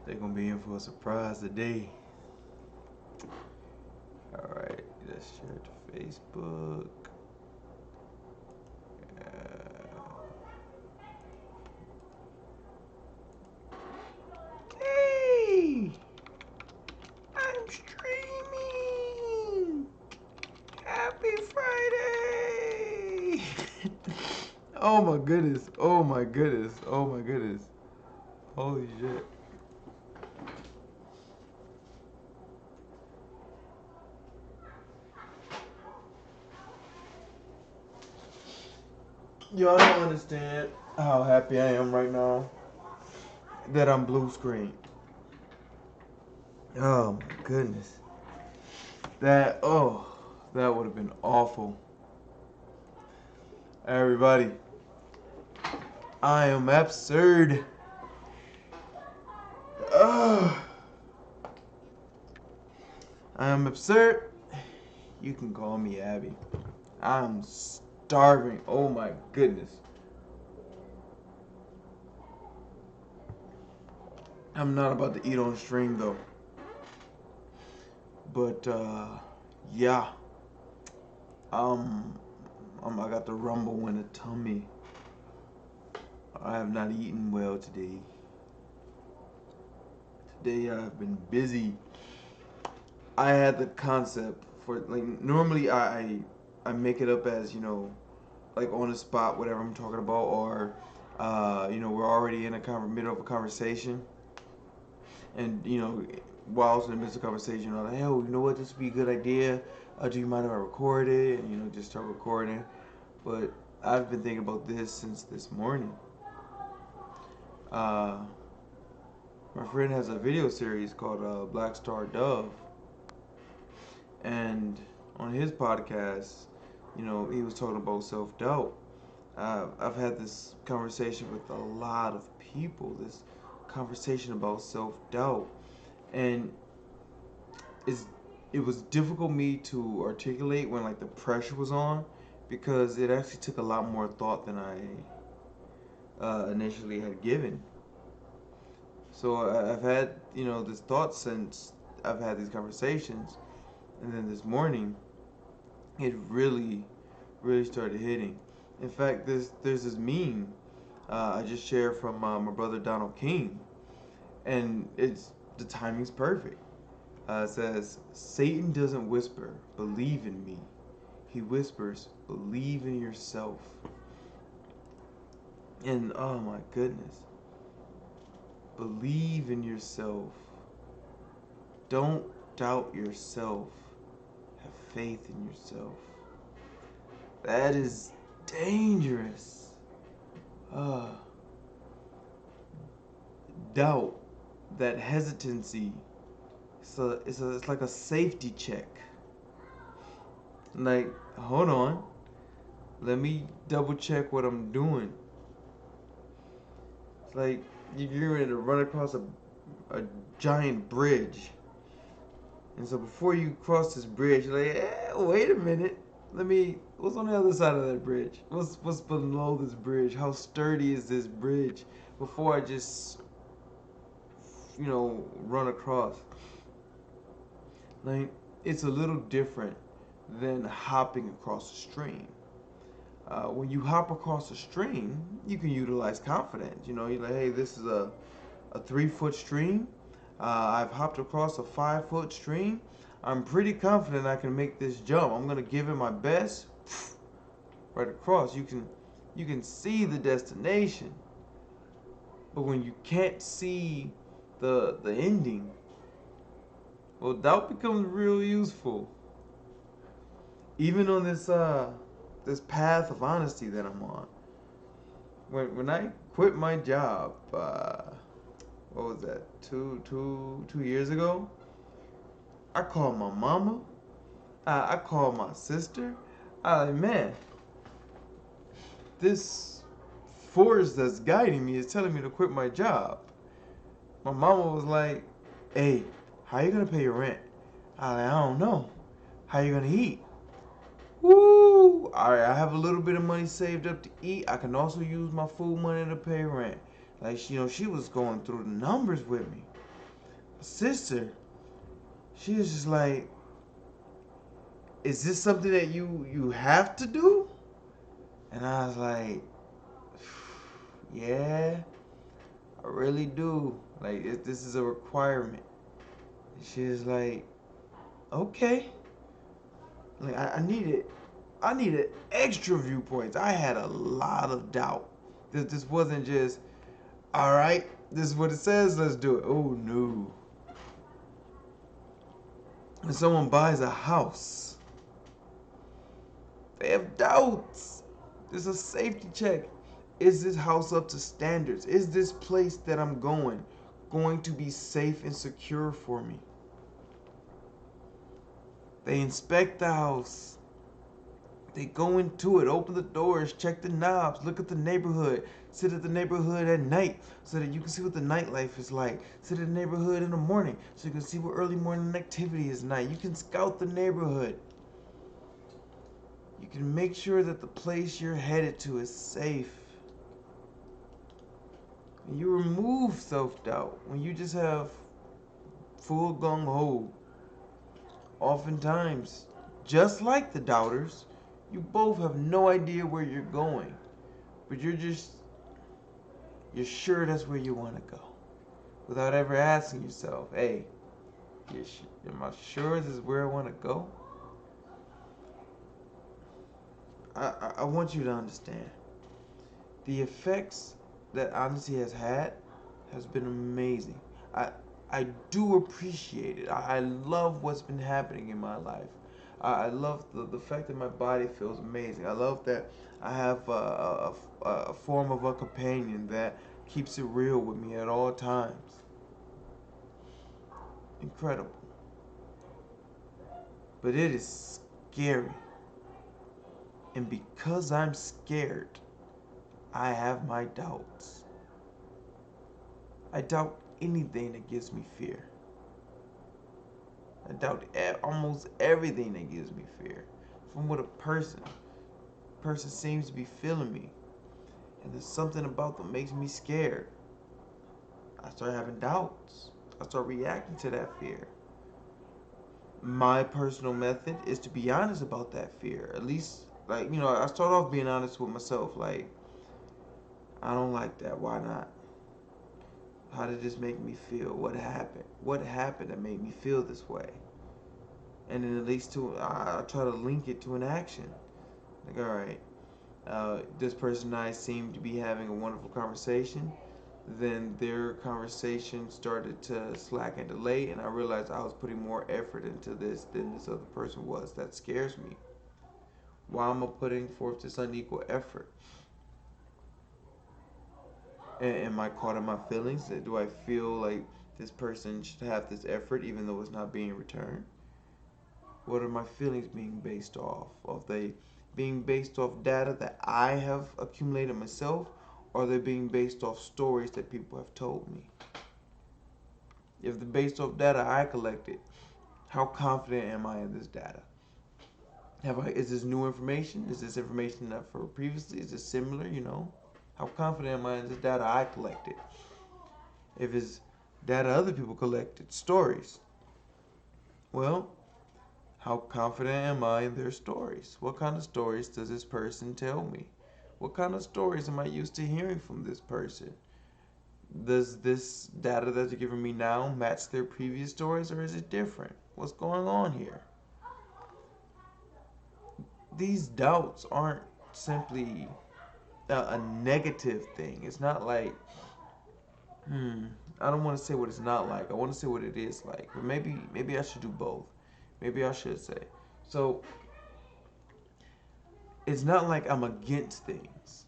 They're gonna be in for a surprise today. Alright, let's share it to Facebook. Hey! I'm streaming! Happy Friday! Oh my goodness, oh my goodness, oh my goodness. Holy shit. Y'all don't understand how happy I am right now that I'm blue screen. Oh my goodness. That would have been awful. Everybody, I am Absird. I am Absird. You can call me Abby. I'm starving. Oh my goodness. I'm not about to eat on stream though. But yeah. I got the rumble in the tummy. I have not eaten well today. Today I've been busy. I had the concept for like normally I make it up as, you know, like on the spot whatever I'm talking about, or you know, we're already in a middle of a conversation, and you know, while in the midst of conversation, I'm like, hey, you know what, this would be a good idea. Do you mind if I record it? And you know, just start recording. But I've been thinking about this since this morning. My friend has a video series called Black Star Dove, and on his podcast, you know, he was talking about self-doubt. I've had this conversation with a lot of people, this conversation about self-doubt, and it's, it was difficult me to articulate when like the pressure was on, because it actually took a lot more thought than I initially had given. So I've had, you know, this thought since I've had these conversations, and then this morning, it really started hitting. In fact, there's this meme I just shared from my brother Donald King, and it's the timing's perfect. It says, Satan doesn't whisper, believe in me. He whispers, believe in yourself. And oh my goodness, believe in yourself. Don't doubt yourself. Have faith in yourself. That is dangerous. Doubt, that hesitancy, it's like a safety check. Like, hold on, let me double check what I'm doing. It's like you're ready to run across a giant bridge. And so before you cross this bridge, you're like, wait a minute. What's on the other side of that bridge? What's below this bridge? How sturdy is this bridge? Before I just, you know, run across. Like, it's a little different than hopping across a stream. When you hop across a stream, you can utilize confidence. You know, you're like, hey, this is a 3-foot stream. I've hopped across a 5-foot stream. I'm pretty confident I can make this jump. I'm gonna give it my best. Right across, you can see the destination. But when you can't see the ending, well, doubt becomes real useful. Even on this path of honesty that I'm on. When I quit my job, what was that? Two years ago. I called my mama. I called my sister. I like, man, this force that's guiding me is telling me to quit my job. My mama was like, hey, how you gonna pay your rent? I don't know. How you gonna eat? Woo! Alright, I have a little bit of money saved up to eat. I can also use my food money to pay rent. Like, you know, she was going through the numbers with me. sister, she was just like, "Is this something that you have to do?" And I was like, "Yeah, I really do. Like, this is a requirement." And she was like, "Okay." Like, I needed extra viewpoints. I had a lot of doubt. This wasn't just, all right, this is what it says, let's do it. Oh no. When someone buys a house, they have doubts. There's a safety check. Is this house up to standards? Is this place that I'm going to be safe and secure for me? They inspect the house. They go into it, open the doors, check the knobs, look at the neighborhood, sit at the neighborhood at night so that you can see what the nightlife is like. Sit at the neighborhood in the morning so you can see what early morning activity is night. You can scout the neighborhood. You can make sure that the place you're headed to is safe. And you remove self-doubt when you just have full gung-ho. Oftentimes, just like the doubters, you both have no idea where you're going, but you're sure that's where you want to go, without ever asking yourself, "Hey, am I sure this is where I want to go?" I want you to understand the effects that honesty has had has been amazing. I I do appreciate it. I love what's been happening in my life. I love the fact that my body feels amazing. I love that I have a form of a companion that keeps it real with me at all times. Incredible. But it is scary. And because I'm scared, I have my doubts. I doubt anything that gives me fear. I doubt almost everything that gives me fear. From what a person seems to be feeling me, and there's something about them makes me scared. I start having doubts. I start reacting to that fear. My personal method is to be honest about that fear. At least, like, I start off being honest with myself. Like, I don't like that. Why not? How did this make me feel? What happened? What happened that made me feel this way? And then at least I try to link it to an action. Like, all right, this person and I seem to be having a wonderful conversation. Then their conversation started to slack and delay, and I realized I was putting more effort into this than this other person was. That scares me. Why am I putting forth this unequal effort? Am I caught in my feelings? Do I feel like this person should have this effort even though it's not being returned? What are my feelings being based off? Are they being based off data that I have accumulated myself, or are they being based off stories that people have told me? If they're based off data I collected, how confident am I in this data? Is this new information? Is this information that for previously? Is it similar? How confident am I in this data I collected? If it's data other people collected, stories, well, how confident am I in their stories? What kind of stories does this person tell me? What kind of stories am I used to hearing from this person? Does this data that they're giving me now match their previous stories, or is it different? What's going on here? These doubts aren't simply a negative thing. It's not like, I don't want to say what it's not like. I want to say what it is like. But maybe I should do both. Maybe I should say. So it's not like I'm against things.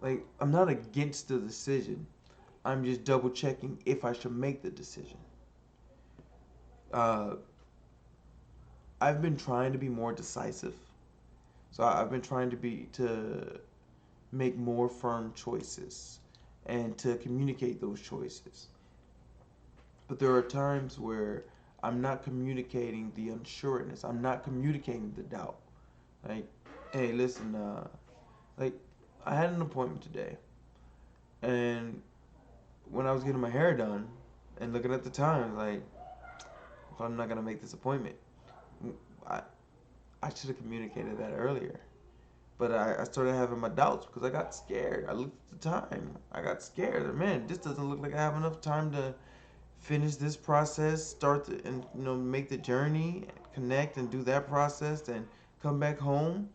Like, I'm not against the decision. I'm just double checking if I should make the decision. Uh, I've been trying to be more decisive. So I've been trying to make more firm choices and to communicate those choices. But there are times where I'm not communicating the unsureness. I'm not communicating the doubt. Like, hey, listen, like, I had an appointment today, and when I was getting my hair done, And looking at the time, like, if I'm not gonna make this appointment, I I should have communicated that earlier. But I started having my doubts because I got scared. I looked at the time. I got scared. Man, this doesn't look like I have enough time to finish this process, start the, and make the journey, connect and do that process, and come back home.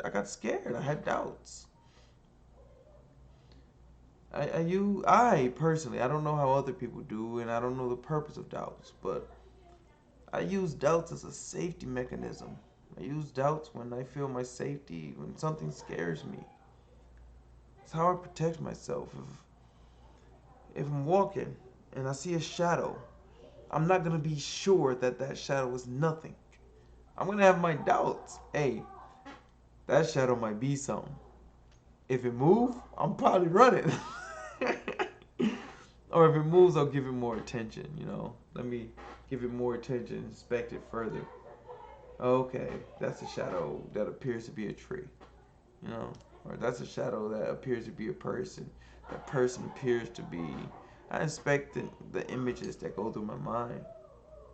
I got scared. I had doubts. I personally, I don't know how other people do, and I don't know the purpose of doubts, but I use doubts as a safety mechanism. I use doubts when I feel my safety, when something scares me. It's how I protect myself. If I'm walking and I see a shadow, I'm not gonna be sure that that shadow is nothing. I'm gonna have my doubts. Hey, that shadow might be something. If it moves, I'm probably running. Or if it moves, I'll give it more attention. Let me give it more attention, inspect it further. Okay, that's a shadow that appears to be a tree. you know, or that's a shadow that appears to be a person. That person appears to be. I inspect the images that go through my mind.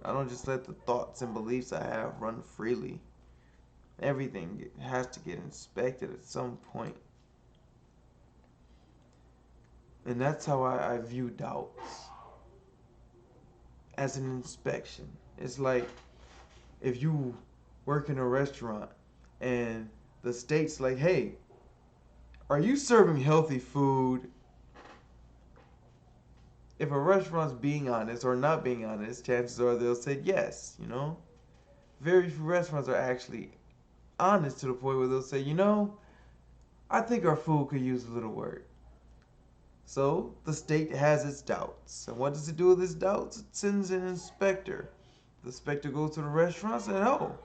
I don't just let the thoughts and beliefs I have run freely. Everything has to get inspected at some point. And that's how I view doubts, as an inspection. It's like if you work in a restaurant and the state's like, hey, are you serving healthy food? If a restaurant's being honest or not being honest, chances are they'll say yes. Very few restaurants are actually honest to the point where they'll say, I think our food could use a little work. So the state has its doubts. And what does it do with its doubts? It sends an inspector. The inspector goes to the restaurant and says, oh,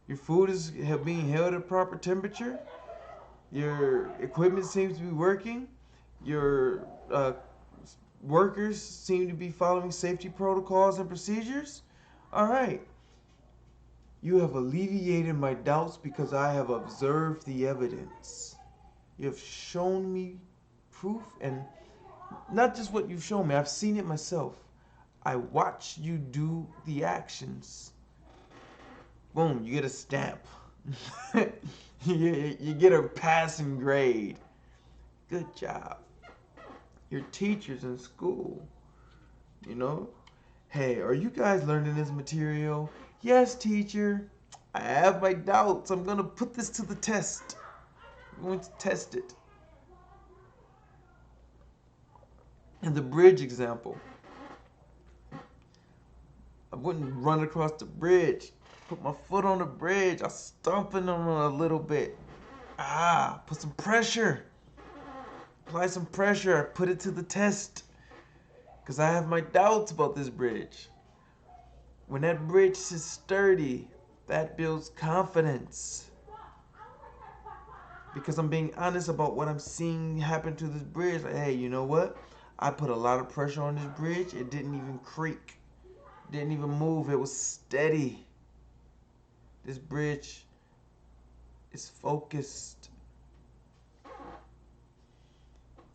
your food is being held at proper temperature. Your equipment seems to be working. Your workers seem to be following safety protocols and procedures. All right. You have alleviated my doubts because I have observed the evidence. You have shown me proof, and not just what you've shown me, I've seen it myself. I watched you do the actions. Boom, you get a stamp. you get a passing grade. Good job. Your teachers in school, you know? Hey, are you guys learning this material? Yes, teacher. I have my doubts. I'm going to put this to the test. I'm going to test it. In the bridge example, I wouldn't run across the bridge. Put my foot on the bridge. I stomping on it a little bit. Put some pressure. Apply some pressure. I put it to the test. Because I have my doubts about this bridge. When that bridge is sturdy, that builds confidence. Because I'm being honest about what I'm seeing happen to this bridge. Like, hey, you know what? I put a lot of pressure on this bridge. It didn't even creak. It didn't even move. It was steady. This bridge is focused.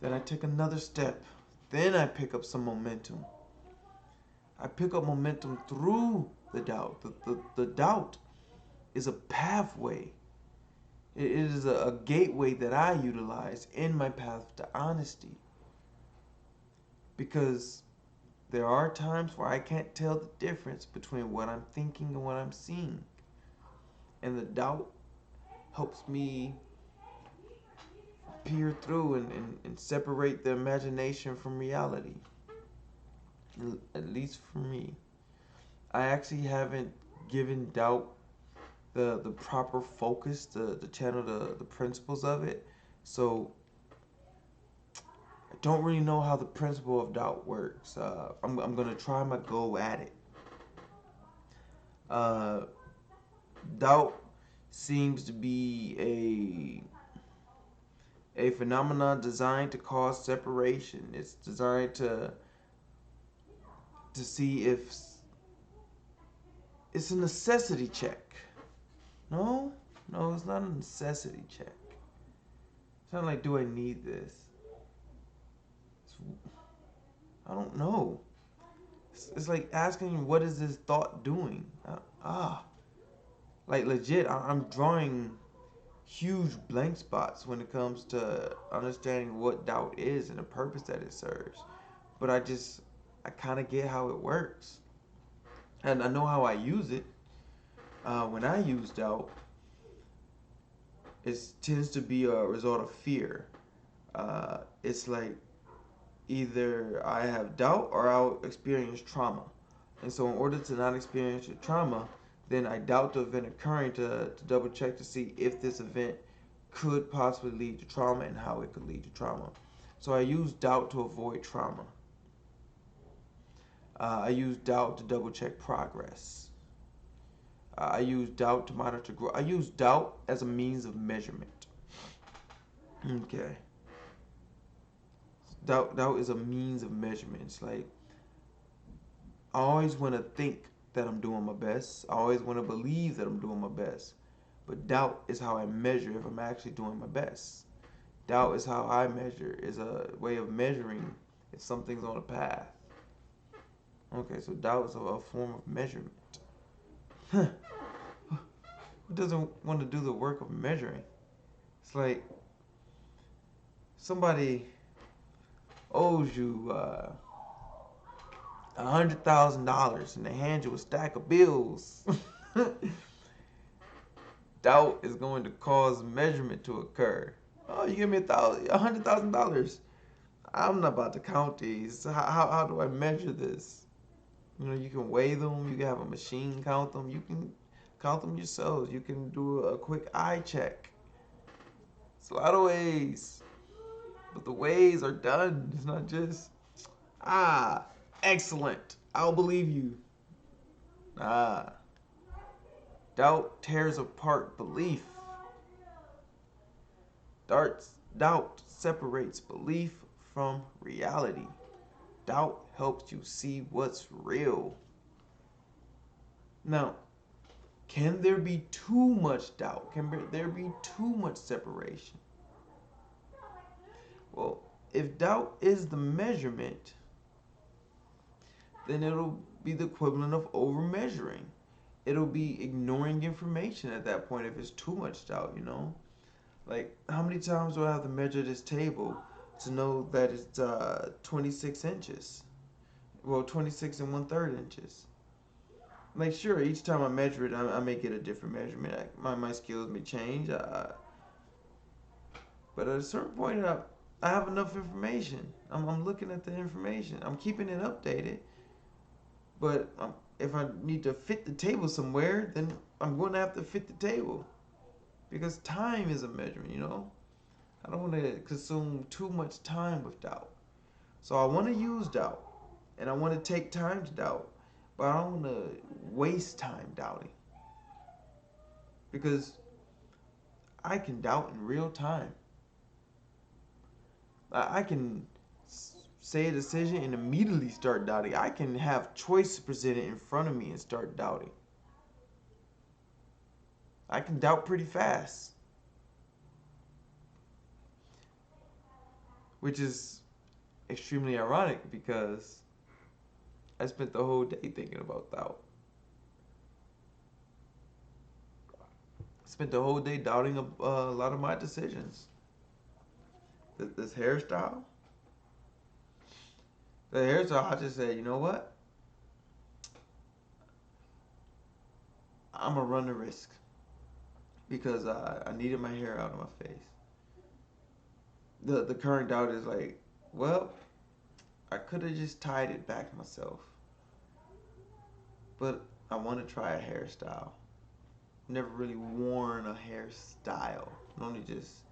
Then I take another step. Then I pick up some momentum. I pick up momentum through the doubt. The doubt is a pathway. It is a gateway that I utilize in my path to honesty. Because there are times where I can't tell the difference between what I'm thinking and what I'm seeing. And the doubt helps me peer through and separate the imagination from reality. At least for me. I actually haven't given doubt the proper focus to channel the principles of it. So I don't really know how the principle of doubt works. I'm going to try my go at it. Doubt seems to be a phenomenon designed to cause separation. It's designed to see if it's a necessity check. No, it's not a necessity check. It's not like, do I need this? I don't know. it's like asking, what is this thought doing? Like legit, I'm drawing huge blank spots when it comes to understanding what doubt is and the purpose that it serves. But I kind of get how it works, and I know how I use it. When I use doubt, it tends to be a result of fear. It's like either I have doubt or I'll experience trauma. And so, in order to not experience the trauma, then I doubt the event occurring to double check to see if this event could possibly lead to trauma and how it could lead to trauma. So, I use doubt to avoid trauma. I use doubt to double check progress. I use doubt to monitor growth. I use doubt as a means of measurement. Okay. Doubt is a means of measurement. It's like I always want to think that I'm doing my best. I always want to believe that I'm doing my best. But doubt is how I measure if I'm actually doing my best. Doubt is how I measure, is a way of measuring if something's on a path. Okay, so doubt is a form of measurement. Huh. Who doesn't want to do the work of measuring? It's like somebody owes you $100,000 and they hand you a stack of bills. Doubt is going to cause measurement to occur. Oh, you give me $100,000. I'm not about to count these. How do I measure this? You know, you can weigh them. You can have a machine count them. You can count them yourselves. You can do a quick eye check. It's a lot of ways. But the ways are done. It's not just, excellent. I'll believe you. Doubt tears apart belief. Doubt separates belief from reality. Doubt helps you see what's real. Now, can there be too much doubt? Can there be too much separation? Well, if doubt is the measurement, then it'll be the equivalent of over measuring. It'll be ignoring information at that point if it's too much doubt, you know? Like, how many times do I have to measure this table to know that it's 26 inches? Well, 26 and 1/3 inches. Like, sure, each time I measure it, I may get a different measurement. My skills may change. But at a certain point, I have enough information. I'm looking at the information. I'm keeping it updated. But if I need to fit the table somewhere, then I'm going to have to fit the table. Because time is a measurement, you know? I don't want to consume too much time with doubt. So I want to use doubt. And I want to take time to doubt. But I don't want to waste time doubting. Because I can doubt in real time. I can say a decision and immediately start doubting. I can have choices presented in front of me and start doubting. I can doubt pretty fast. Which is extremely ironic because I spent the whole day thinking about doubt. I spent the whole day doubting a lot of my decisions. This hairstyle. The hairstyle, I just said, you know what? I'm going to run the risk. Because I needed my hair out of my face. The current doubt is like, well, I could have just tied it back myself. But I want to try a hairstyle. Never really worn a hairstyle. Only just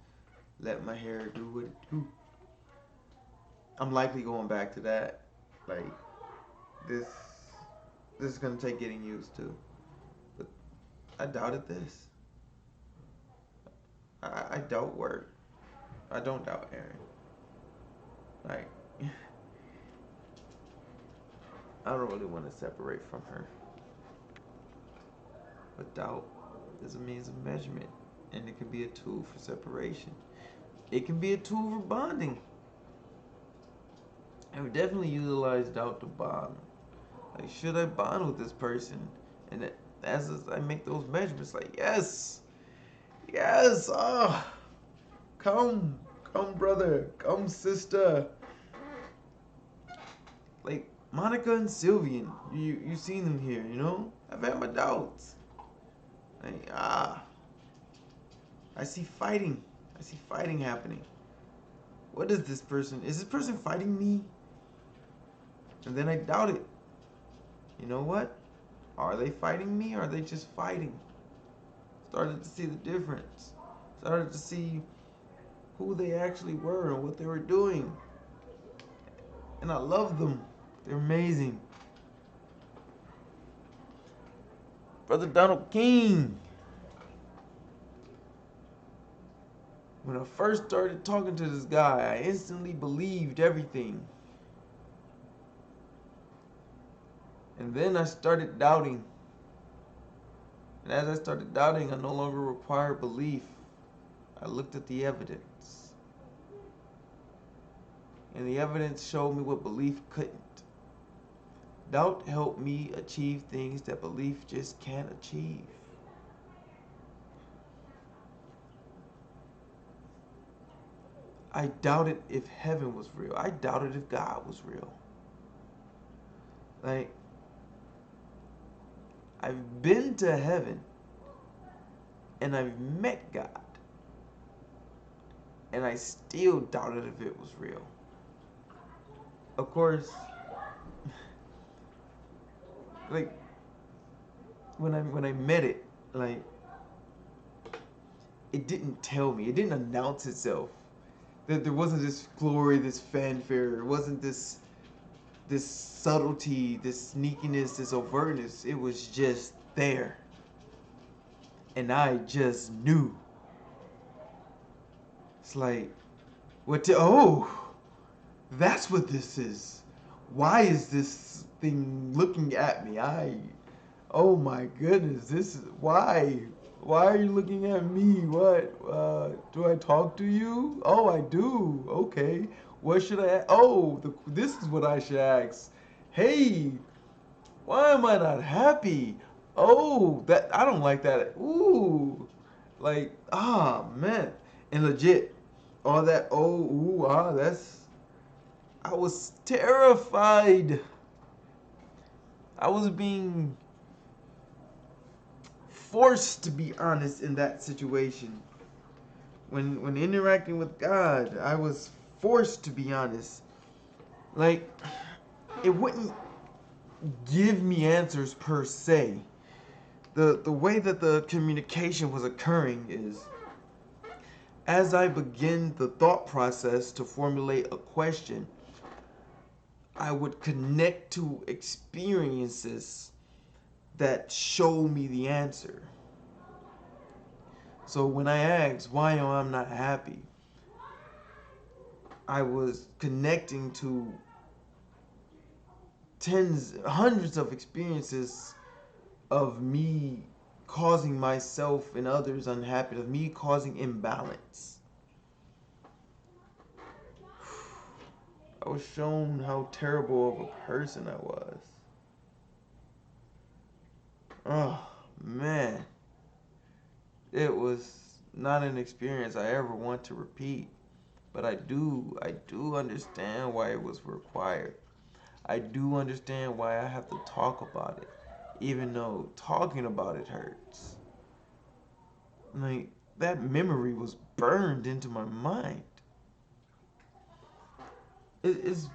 let my hair do what it do. I'm likely going back to that. Like, this is going to take getting used to. But I doubted this. I doubt work. I don't doubt Erin. Like, I don't really want to separate from her. But doubt is a means of measurement. And it can be a tool for separation. It can be a tool for bonding. I would definitely utilize doubt to bond. Like, should I bond with this person? And as I make those measurements, like, yes, yes, come, come, brother, come, sister. Like Monica and Sylvian, you seen them here, you know? I've had my doubts. Like, I see fighting. I see fighting happening. What is this person? Is this person fighting me? And then I doubt it. You know what? Are they fighting me or are they just fighting? Started to see the difference. Started to see who they actually were and what they were doing. And I love them. They're amazing. Brother Donald King. When I first started talking to this guy, I instantly believed everything. And then I started doubting. And as I started doubting, I no longer required belief. I looked at the evidence. And the evidence showed me what belief couldn't. Doubt helped me achieve things that belief just can't achieve. I doubted if heaven was real. I doubted if God was real. Like, I've been to heaven and I've met God. And I still doubted if it was real. Of course, like when I met it, like it didn't tell me, it didn't announce itself. That there wasn't this glory, this fanfare, it wasn't this subtlety, this sneakiness, this overtness. It was just there. And I just knew. It's like, that's what this is. Why is this thing looking at me? Oh my goodness, why? Why are you looking at me? What? Do I talk to you? Oh, I do. Okay. What should I? This is what I should ask. Hey, why am I not happy? Oh, that I don't like that. Ooh, like man, and legit, all that. That's. I was terrified. I was being forced to be honest in that situation. When interacting with God, I was forced to be honest. Like, it wouldn't give me answers per se. The way that the communication was occurring is as I begin the thought process to formulate a question, I would connect to experiences that show me the answer. So when I asked why am I not happy, I was connecting to hundreds of experiences of me causing myself and others unhappy, of me causing imbalance. I was shown how terrible of a person I was. Oh, man. It was not an experience I ever want to repeat. But I do understand why it was required. I do understand why I have to talk about it, even though talking about it hurts. Like, that memory was burned into my mind. It's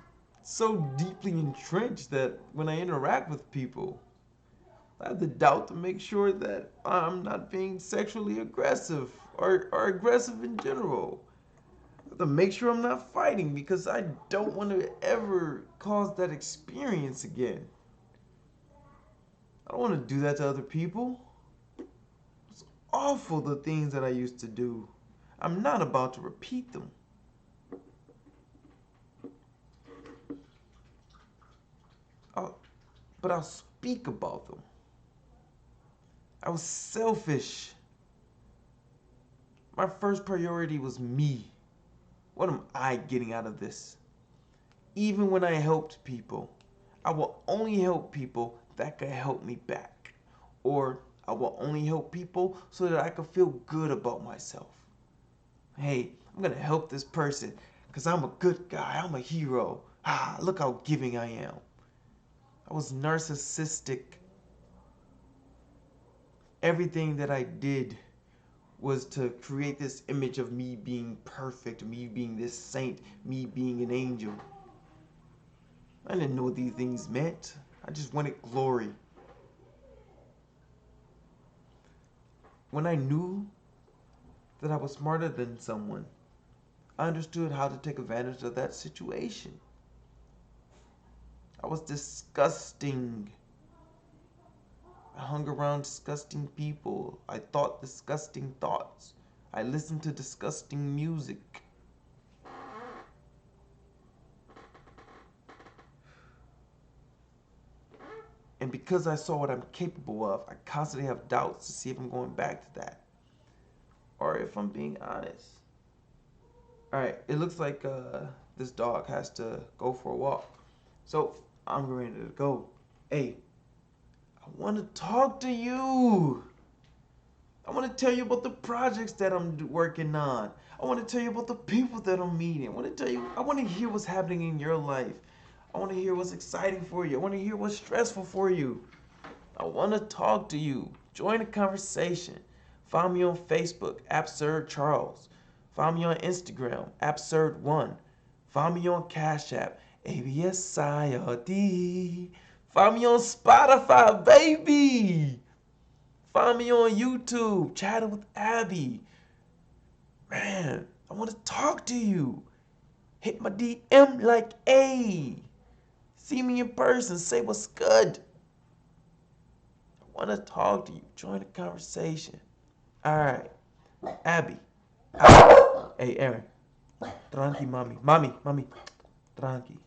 so deeply entrenched that when I interact with people, I have the doubt to make sure that I'm not being sexually aggressive or aggressive in general. I have to make sure I'm not fighting because I don't want to ever cause that experience again. I don't want to do that to other people. It's awful, the things that I used to do. I'm not about to repeat them. But I'll speak about them. I was selfish. My first priority was me. What am I getting out of this? Even when I helped people, I will only help people that can help me back. Or I will only help people so that I can feel good about myself. Hey, I'm gonna help this person because I'm a good guy. I'm a hero. Ah, look how giving I am. I was narcissistic. Everything that I did was to create this image of me being perfect, me being this saint, me being an angel. I didn't know what these things meant. I just wanted glory. When I knew that I was smarter than someone, I understood how to take advantage of that situation. I was disgusting. I hung around disgusting people. I thought disgusting thoughts. I listened to disgusting music. And because I saw what I'm capable of, I constantly have doubts to see if I'm going back to that. Or if I'm being honest. Alright, it looks like this dog has to go for a walk. So, I'm ready to go. Hey, I want to talk to you. I want to tell you about the projects that I'm working on. I want to tell you about the people that I'm meeting. I want to hear what's happening in your life. I want to hear what's exciting for you. I want to hear what's stressful for you. I want to talk to you. Join the conversation. Find me on Facebook, Absird Charles. Find me on Instagram, Absird1. Find me on Cashapp, ABSIRD. Find me on Spotify, baby. Find me on YouTube, Chatting with Abby. Man, I want to talk to you. Hit my DM like, hey. See me in person, say what's good. I want to talk to you. Join the conversation. All right, Abby. Hey, Aaron. Tranqui, mami. Mami. Tranqui.